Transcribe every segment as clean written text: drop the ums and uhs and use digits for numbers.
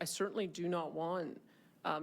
I certainly do not want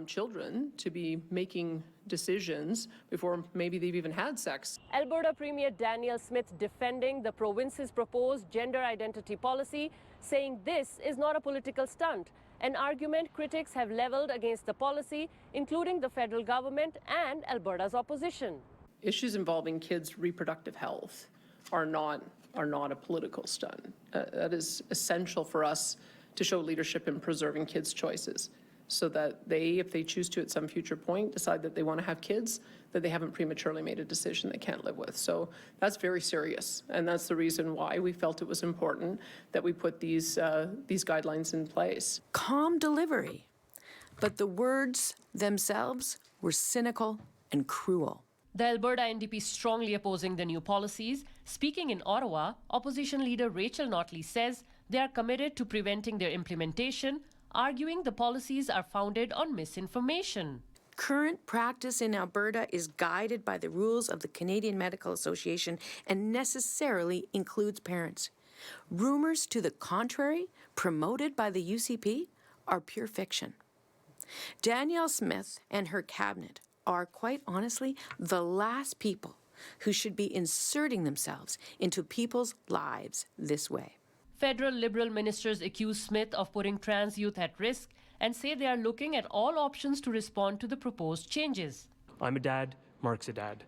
children to be making decisions before maybe they've even had sex. Alberta Premier Danielle Smith defending the province's proposed gender identity policy, saying this is not a political stunt, an argument critics have leveled against the policy, including the federal government and Alberta's opposition. Issues involving kids' reproductive health are not a political stunt. That is essential for us to show leadership in preserving kids' choices, so that they, if they choose to at some future point, decide that they want to have kids, that they haven't prematurely made a decision they can't live with. So that's very serious, and that's the reason why we felt it was important that we put these guidelines in place. Calm delivery, but the words themselves were cynical and cruel. The Alberta NDP strongly opposing the new policies. Speaking in Ottawa, opposition leader Rachel Notley says they are committed to preventing their implementation, arguing the policies are founded on misinformation. Current practice in Alberta is guided by the rules of the Canadian Medical Association and necessarily includes parents. Rumors to the contrary, promoted by the UCP, are pure fiction. Danielle Smith and her cabinet are, quite honestly, the last people who should be inserting themselves into people's lives this way. Federal Liberal ministers accuse Smith of putting trans youth at risk and say they are looking at all options to respond to the proposed changes. I'm a dad, Mark's a dad.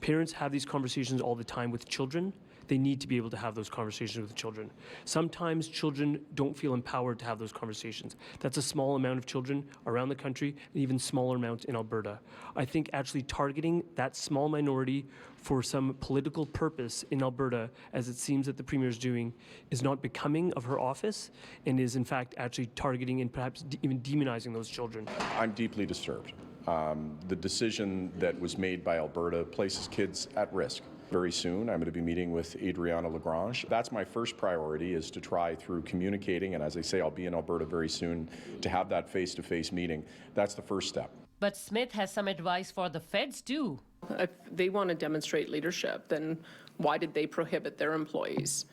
Parents have these conversations all the time with children. They need to be able to have those conversations with children. Sometimes children don't feel empowered to have those conversations. That's a small amount of children around the country, and even smaller amount in Alberta. I think actually targeting that small minority for some political purpose in Alberta, as it seems that the Premier is doing, is not becoming of her office and is in fact actually targeting and perhaps even demonizing those children. I'm deeply disturbed. The decision that was made by Alberta places kids at risk. Very soon, I'm going to be meeting with Adriana Lagrange. That's my first priority, is to try through communicating, and as I say, I'll be in Alberta very soon, to have that face-to-face meeting. That's the first step. But Smith has some advice for the feds too. If they want to demonstrate leadership, then why did they prohibit their employees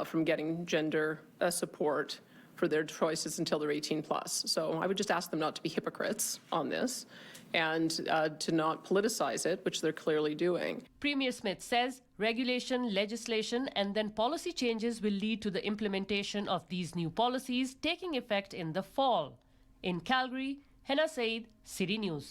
from getting gender support for their choices until they're 18 plus? So I would just ask them not to be hypocrites on this and to not politicize it, which they're clearly doing. Premier Smith says regulation, legislation, and then policy changes will lead to the implementation of these new policies taking effect in the fall. In Calgary, Henna Saeed, City News.